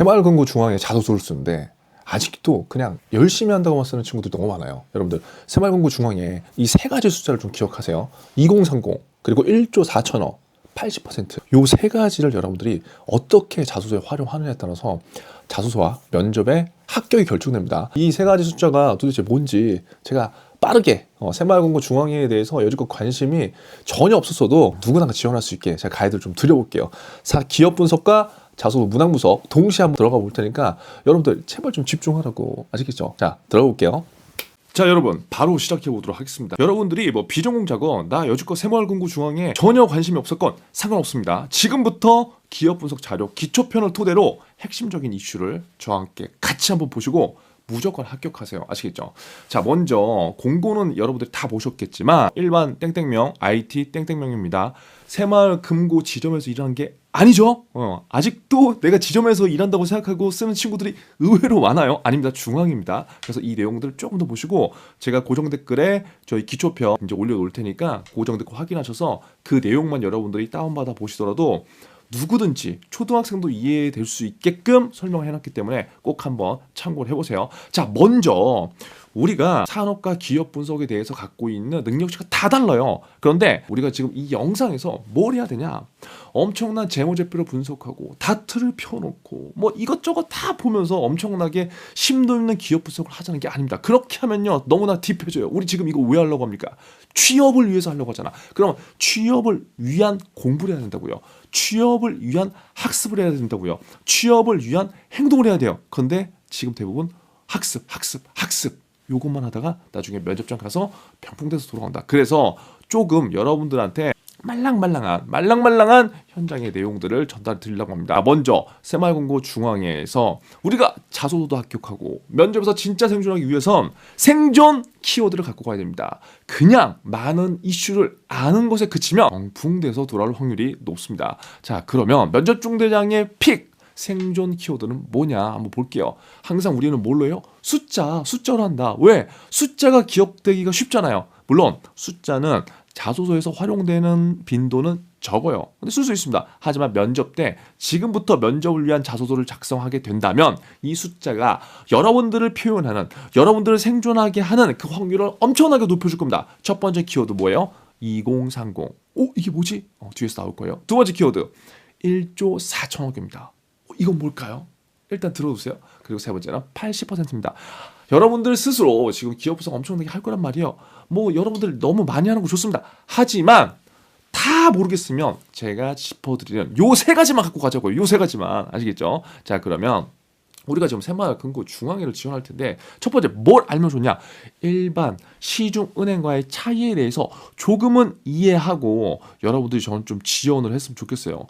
새마을금고중앙에 자소서를 쓰는데 아직도 그냥 열심히 한다고만 쓰는 친구들이 너무 많아요. 여러분들 새마을금고중앙에 이 세 가지 숫자를 좀 기억하세요. 2030 그리고 1조 4천억 80%. 요 세 가지를 여러분들이 어떻게 자소서에 활용하느냐에 따라서 자소서와 면접의 합격이 결정됩니다. 이 세 가지 숫자가 도대체 뭔지 제가 빠르게 새마을금고중앙에 대해서 여지껏 관심이 전혀 없었어도 누구나 지원할 수 있게 제가 가이드를 좀 드려볼게요. 기업 분석과 자소서 문항 분석 동시에 한번 들어가 볼 테니까 여러분들 제발 좀 집중하라고. 아시겠죠? 자, 들어가 볼게요. 자, 여러분 바로 시작해 보도록 하겠습니다. 여러분들이 뭐 비전공자건 나 여지껏 새마을금고중앙에 전혀 관심이 없었건 상관없습니다. 지금부터 기업 분석 자료 기초편을 토대로 핵심적인 이슈를 저와 함께 같이 한번 보시고 무조건 합격하세요. 아시겠죠? 자, 먼저 공고는 여러분들이 다 보셨겠지만 일반 땡땡명 IT 땡땡명입니다. 새마을금고 지점에서 일하는 게 아니죠. 아직도 내가 지점에서 일한다고 생각하고 쓰는 친구들이 의외로 많아요. 아닙니다. 중앙입니다. 그래서 이 내용들을 조금 더 보시고 제가 고정 댓글에 저희 기초편 이제 올려놓을 테니까 고정 댓글 확인하셔서 그 내용만 여러분들이 다운받아 보시더라도 누구든지 초등학생도 이해될 수 있게끔 설명을 해놨기 때문에 꼭 한번 참고를 해보세요. 자, 먼저 우리가 산업과 기업 분석에 대해서 갖고 있는 능력치가 다 달라요. 그런데 우리가 지금 이 영상에서 뭘 해야 되냐, 엄청난 재무제표를 분석하고 다트를 펴놓고 뭐 이것저것 다 보면서 엄청나게 심도 있는 기업 분석을 하자는 게 아닙니다. 그렇게 하면요 너무나 딥해져요. 우리 지금 이거 왜 하려고 합니까? 취업을 위해서 하려고 하잖아. 그럼 취업을 위한 공부를 해야 된다고요. 취업을 위한 학습을 해야 된다고요. 취업을 위한 행동을 해야 돼요. 그런데 지금 대부분 학습 요것만 하다가 나중에 면접장 가서 병풍돼서 돌아온다. 그래서 조금 여러분들한테 말랑말랑한 현장의 내용들을 전달 드리려고 합니다. 먼저 새마을금고중앙에서 우리가 자소서도 합격하고 면접에서 진짜 생존하기 위해선 생존 키워드를 갖고 가야 됩니다. 그냥 많은 이슈를 아는 것에 그치면 병풍돼서 돌아올 확률이 높습니다. 자, 그러면 면접 중대장의 픽 생존 키워드는 뭐냐 한번 볼게요. 항상 우리는 뭘로 해요? 숫자로 한다. 왜? 숫자가 기억되기가 쉽잖아요. 물론 숫자는 자소서에서 활용되는 빈도는 적어요. 근데 쓸 수 있습니다. 하지만 면접 때 지금부터 면접을 위한 자소서를 작성하게 된다면 이 숫자가 여러분들을 표현하는, 여러분들을 생존하게 하는 그 확률을 엄청나게 높여줄 겁니다. 첫 번째 키워드 뭐예요? 2030. 이게 뭐지? 뒤에서 나올 거예요. 두 번째 키워드 1조 4천억입니다. 이건 뭘까요? 일단 들어두세요. 그리고 세 번째는 80%입니다. 여러분들 스스로 지금 기업 분석 엄청나게 할 거란 말이에요. 뭐 여러분들 너무 많이 하는 거 좋습니다. 하지만 다 모르겠으면 제가 짚어드리는 요 세 가지만 갖고 가자고요. 요 세 가지만. 아시겠죠? 자, 그러면 우리가 지금 새마을금고중앙회를 지원할 텐데 첫 번째 뭘 알면 좋냐? 일반 시중은행과의 차이에 대해서 조금은 이해하고 여러분들이 저는 좀 지원을 했으면 좋겠어요.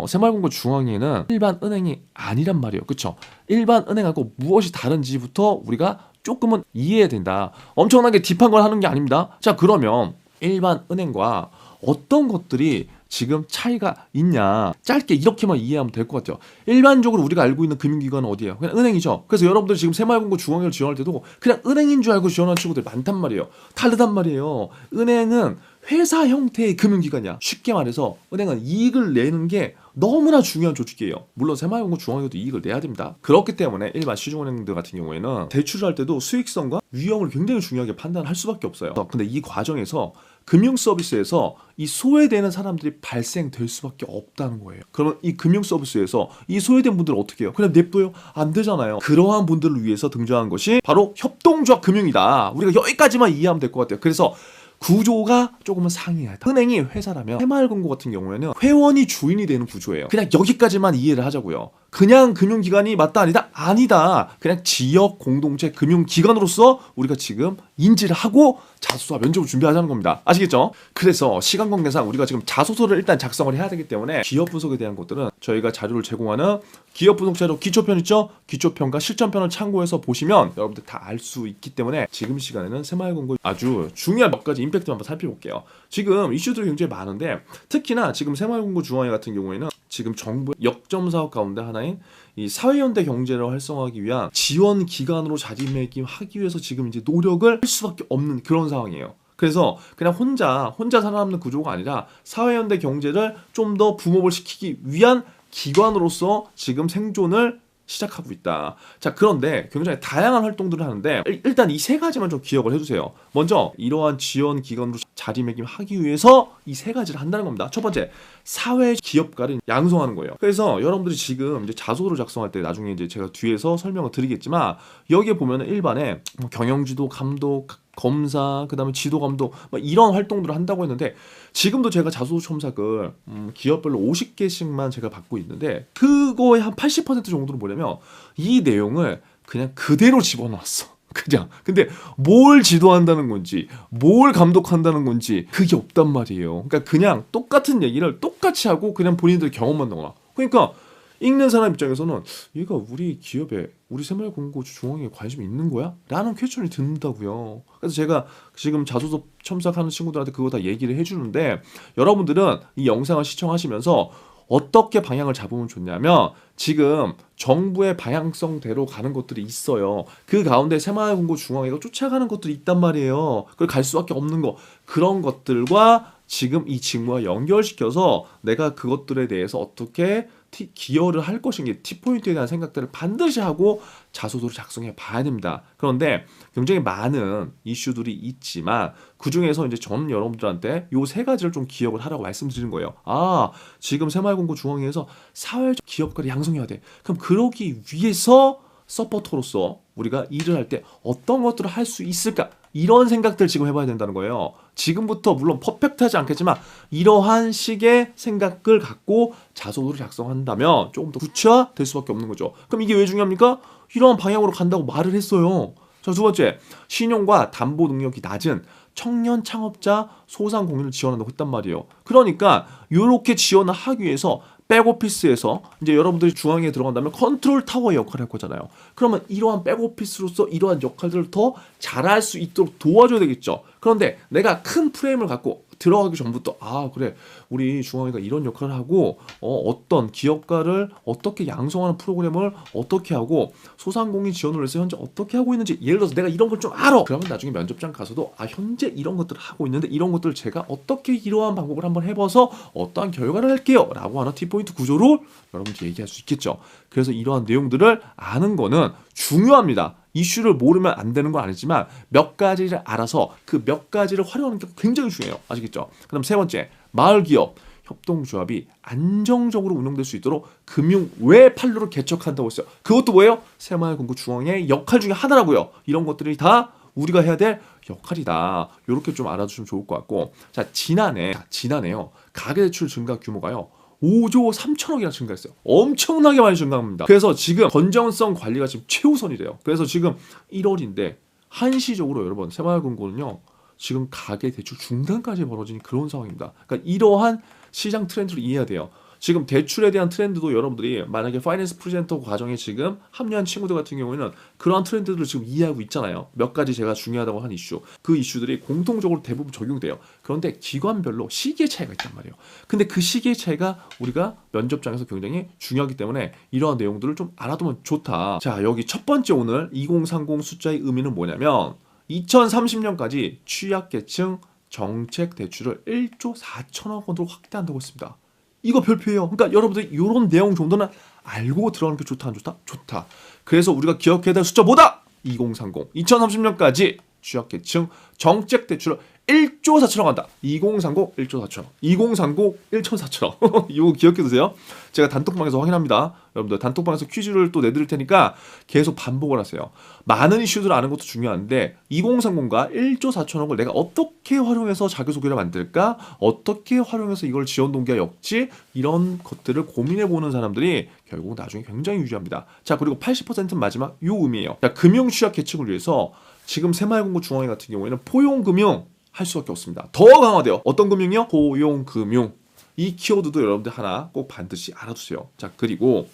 새마을금고중앙회는 일반 은행이 아니란 말이에요. 그렇죠? 일반 은행하고 무엇이 다른지부터 우리가 조금은 이해해야 된다. 엄청나게 딥한 걸 하는 게 아닙니다. 자, 그러면 일반 은행과 어떤 것들이 지금 차이가 있냐, 짧게 이렇게만 이해하면 될 것 같아요. 일반적으로 우리가 알고 있는 금융기관은 어디예요? 그냥 은행이죠. 그래서 여러분들 지금 새마을금고중앙회를 지원할 때도 그냥 은행인 줄 알고 지원하는 친구들이 많단 말이에요. 다르단 말이에요. 은행은 회사 형태의 금융기관이야. 쉽게 말해서 은행은 이익을 내는 게 너무나 중요한 조직이에요. 물론 새마을금고중앙회도 이익을 내야 됩니다. 그렇기 때문에 일반 시중은행들 같은 경우에는 대출을 할 때도 수익성과 위험을 굉장히 중요하게 판단할 수밖에 없어요. 근데 이 과정에서 금융 서비스에서 이 소외되는 사람들이 발생될 수밖에 없다는 거예요. 그러면 이 금융 서비스에서 이 소외된 분들은 어떻게 해요? 그냥 냅둬요? 안 되잖아요. 그러한 분들을 위해서 등장한 것이 바로 협동조합 금융이다. 우리가 여기까지만 이해하면 될 것 같아요. 그래서 구조가 조금은 상이하다. 은행이 회사라면 새마을금고 같은 경우에는 회원이 주인이 되는 구조예요. 그냥 여기까지만 이해를 하자고요. 그냥 금융기관이 맞다 아니다? 아니다. 그냥 지역 공동체 금융기관으로서 우리가 지금 인지를 하고 자소서와 면접을 준비하자는 겁니다. 아시겠죠? 그래서 시간 관계상 우리가 지금 자소서를 일단 작성을 해야 되기 때문에 기업 분석에 대한 것들은 저희가 자료를 제공하는 기업 분석 자료 기초편 있죠? 기초편과 실전편을 참고해서 보시면 여러분들 다 알 수 있기 때문에 지금 시간에는 새마을금고 아주 중요한 몇 가지 임팩트 한번 살펴볼게요. 지금 이슈들이 굉장히 많은데 특히나 지금 새마을금고중앙회 같은 경우에는 지금 정부의 역점 사업 가운데 하나인 이 사회연대 경제를 활성화하기 위한 지원 기관으로 자리매김하기 위해서 지금 이제 노력을 할 수밖에 없는 그런 상황이에요. 그래서 그냥 혼자 살아남는 구조가 아니라 사회연대 경제를 좀 더 붐업을 시키기 위한 기관으로서 지금 생존을 시작하고 있다. 자, 그런데 굉장히 다양한 활동들을 하는데 일단 이 세 가지만 좀 기억을 해주세요. 먼저 이러한 지원 기관으로 자리매김하기 위해서 이 세 가지를 한다는 겁니다. 첫 번째, 사회 기업가를 양성하는 거예요. 그래서 여러분들이 지금 이제 자소를 작성할 때 나중에 이제 제가 뒤에서 설명을 드리겠지만 여기에 보면은 일반에 뭐 경영지도 감독, 검사, 그다음에 지도 감독 막 이런 활동들을 한다고 했는데 지금도 제가 자소 첨삭을 기업별로 50개씩만 제가 받고 있는데 그거의 한 80% 정도는 뭐냐면 이 내용을 그냥 그대로 집어넣었어. 그냥. 근데 뭘 지도한다는 건지 뭘 감독한다는 건지 그게 없단 말이에요. 그러니까 그냥 똑같은 얘기를 똑같이 하고 그냥 본인들 경험만 나와. 그러니까 읽는 사람 입장에서는 얘가 우리 기업에 우리 새마을금고 중앙에 관심이 있는 거야? 라는 퀘스천이 든다고요. 그래서 제가 지금 자소서 첨삭하는 친구들한테 그거 다 얘기를 해주는데 여러분들은 이 영상을 시청하시면서 어떻게 방향을 잡으면 좋냐면 지금 정부의 방향성대로 가는 것들이 있어요. 그 가운데 새마을금고 중앙회가 쫓아가는 것들이 있단 말이에요. 그걸 갈 수밖에 없는 거. 그런 것들과 지금 이 직무와 연결시켜서 내가 그것들에 대해서 어떻게 기여를 할 것인지 T포인트에 대한 생각들을 반드시 하고 자소서를 작성해 봐야 됩니다. 그런데 굉장히 많은 이슈들이 있지만 그중에서 이제 저는 여러분들한테 요 세 가지를 좀 기억을 하라고 말씀드리는 거예요. 아, 지금 새마을금고 중앙회에서 사회적 기업가를 양성해야 돼. 그럼 그러기 위해서 서포터로서 우리가 일을 할 때 어떤 것들을 할 수 있을까? 이런 생각들 지금 해봐야 된다는 거예요. 지금부터 물론 퍼펙트하지 않겠지만 이러한 식의 생각을 갖고 자소서를 작성한다면 조금 더 구체화될 수밖에 없는 거죠. 그럼 이게 왜 중요합니까? 이러한 방향으로 간다고 말을 했어요. 자, 두 번째, 신용과 담보 능력이 낮은 청년 창업자 소상공인을 지원한다고 했단 말이에요. 그러니까 이렇게 지원을 하기 위해서 백오피스에서 이제 여러분들이 중앙에 들어간다면 컨트롤 타워의 역할을 할 거잖아요. 그러면 이러한 백오피스로서 이러한 역할들을 더 잘할 수 있도록 도와줘야 되겠죠. 그런데 내가 큰 프레임을 갖고 들어가기 전부터 아, 그래, 우리 중앙회가 이런 역할을 하고 어떤 기업가를 어떻게 양성하는 프로그램을 어떻게 하고 소상공인 지원을 해서 현재 어떻게 하고 있는지 예를 들어서 내가 이런 걸 좀 알아. 그러면 나중에 면접장 가서도 아, 현재 이런 것들을 하고 있는데 이런 것들을 제가 어떻게 이러한 방법을 한번 해봐서 어떠한 결과를 할게요 라고 하는 T포인트 구조로 여러분들이 얘기할 수 있겠죠. 그래서 이러한 내용들을 아는 거는 중요합니다. 이슈를 모르면 안 되는 건 아니지만 몇 가지를 알아서 그 몇 가지를 활용하는 게 굉장히 중요해요. 아시겠죠? 그다음 세 번째, 마을기업 협동조합이 안정적으로 운영될 수 있도록 금융외 판로를 개척한다고 했어요. 그것도 뭐예요? 새마을금고 중앙의 역할 중에 하나라고요. 이런 것들이 다 우리가 해야 될 역할이다. 이렇게 좀 알아두시면 좋을 것 같고, 자, 지난해요. 가계대출 증가 규모가요 5조 3천억이나 증가했어요. 엄청나게 많이 증가합니다. 그래서 지금 건전성 관리가 지금 최우선이래요. 그래서 지금 1월인데 한시적으로 여러분 새마을금고는요 지금 가계대출 중단까지 벌어진 그런 상황입니다. 그러니까 이러한 시장 트렌드를 이해해야 돼요. 지금 대출에 대한 트렌드도 여러분들이 만약에 파이낸스 프리젠터 과정에 지금 합류한 친구들 같은 경우에는 그러한 트렌드들을 지금 이해하고 있잖아요. 몇 가지 제가 중요하다고 한 이슈, 그 이슈들이 공통적으로 대부분 적용돼요. 그런데 기관별로 시기의 차이가 있단 말이에요. 근데 그 시기의 차이가 우리가 면접장에서 굉장히 중요하기 때문에 이러한 내용들을 좀 알아두면 좋다. 자, 여기 첫 번째 오늘 2030 숫자의 의미는 뭐냐면 2030년까지 취약계층 정책 대출을 1조 4천억 원으로 확대한다고 했습니다. 이거 별표예요. 그러니까 여러분들 이런 내용 정도는 알고 들어가는 게 좋다 안 좋다? 좋다. 그래서 우리가 기억해야 될 숫자 뭐다? 2030. 2030년까지 취약계층 정책 대출을 1조 4천억 한다. 2030 1조 4천억. 2030 1천 4천억. 이거 기억해 두세요. 제가 단톡방에서 확인합니다. 여러분들 단톡방에서 퀴즈를 또 내드릴 테니까 계속 반복을 하세요. 많은 이슈들을 아는 것도 중요한데 2030과 1조 4천억을 내가 어떻게 활용해서 자기소개를 만들까? 어떻게 활용해서 이걸 지원 동기와 역지? 이런 것들을 고민해 보는 사람들이 결국 나중에 굉장히 유리합니다. 자, 그리고 80%는 마지막 요 의미예요. 자, 금융 취약 계층을 위해서 지금 새마을금고 중앙회 같은 경우에는 포용금융 할 수밖에 없습니다. 더 강화돼요. 어떤 금융이요? 포용금융. 이 키워드도 여러분들 하나 꼭 반드시 알아두세요. 자, 그리고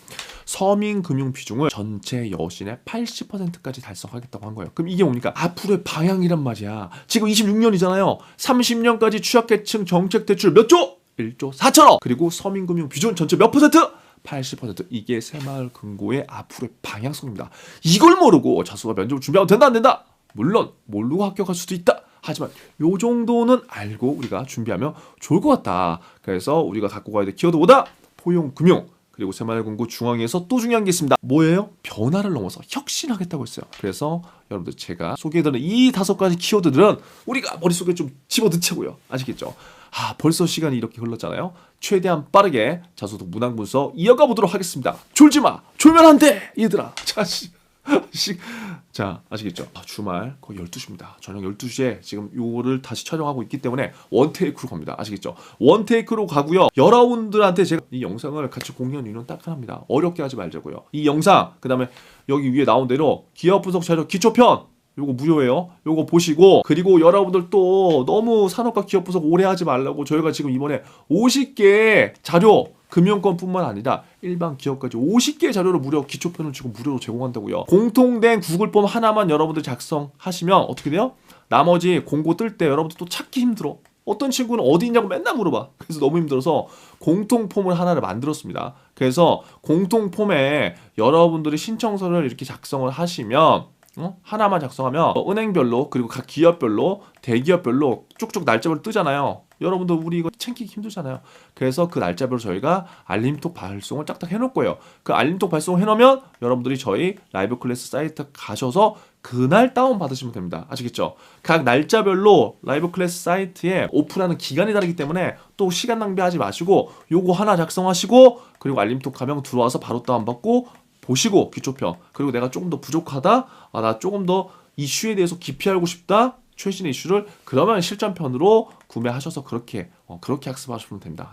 서민금융 비중을 전체 여신의 80%까지 달성하겠다고 한 거예요. 그럼 이게 뭡니까? 앞으로의 방향이란 말이야. 지금 26년이잖아요. 30년까지 취약계층 정책 대출 몇 조? 1조 4천억. 그리고 서민금융 비중 전체 몇 퍼센트? 80%. 이게 새마을금고의 앞으로의 방향성입니다. 이걸 모르고 자소서 면접을 준비하면 된다 안 된다? 물론 모르고 합격할 수도 있다. 하지만 요 정도는 알고 우리가 준비하면 좋을 것 같다. 그래서 우리가 갖고 가야 될 키워드보다 포용금융, 그리고 새마을공고 중앙에서 또 중요한 게 있습니다. 뭐예요? 변화를 넘어서 혁신하겠다고 했어요. 그래서 여러분들 제가 소개해드리는 이 5가지 키워드들은 우리가 머릿속에 좀 집어넣자고요. 아시겠죠? 벌써 시간이 이렇게 흘렀잖아요. 최대한 빠르게 자소득 문항 분석 이어가 보도록 하겠습니다. 졸지마! 졸면 안 돼! 얘들아! 자, 아시겠죠? 주말 거의 12시입니다. 저녁 12시에 지금 요거를 다시 촬영하고 있기 때문에 원테이크로 갑니다. 아시겠죠? 원테이크로 가고요. 여러분들한테 제가 이 영상을 같이 공유한 이유는 따뜻합니다. 어렵게 하지 말자고요. 이 영상, 그 다음에 여기 위에 나온 대로 기업 분석 자료 기초편 요거 무료예요. 요거 보시고, 그리고 여러분들 또 너무 산업과 기업 분석 오래 하지 말라고 저희가 지금 이번에 50개 자료, 금융권뿐만 아니라 일반 기업까지 50개 자료를 무료 기초편을 지금 무료로 제공한다고요. 공통된 구글 폼 하나만 여러분들 작성하시면 어떻게 돼요? 나머지 공고 뜰 때 여러분들 또 찾기 힘들어. 어떤 친구는 어디 있냐고 맨날 물어봐. 그래서 너무 힘들어서 공통 폼을 하나를 만들었습니다. 그래서 공통 폼에 여러분들이 신청서를 이렇게 작성을 하시면 하나만 작성하면 은행별로, 그리고 각 기업별로, 대기업별로 쭉쭉 날짜별로 뜨잖아요. 여러분들 우리 이거 챙기기 힘들잖아요. 그래서 그 날짜별로 저희가 알림톡 발송을 딱딱 해놓을 거예요. 그 알림톡 발송을 해놓으면 여러분들이 저희 라이브 클래스 사이트 가셔서 그날 다운받으시면 됩니다. 아시겠죠? 각 날짜별로 라이브 클래스 사이트에 오픈하는 기간이 다르기 때문에 또 시간 낭비하지 마시고 요거 하나 작성하시고, 그리고 알림톡 가면 들어와서 바로 다운받고 보시고 기초편, 그리고 내가 조금 더 부족하다, 나 조금 더 이슈에 대해서 깊이 알고 싶다, 최신의 이슈를, 그러면 실전편으로 구매하셔서 그렇게 학습하시면 됩니다.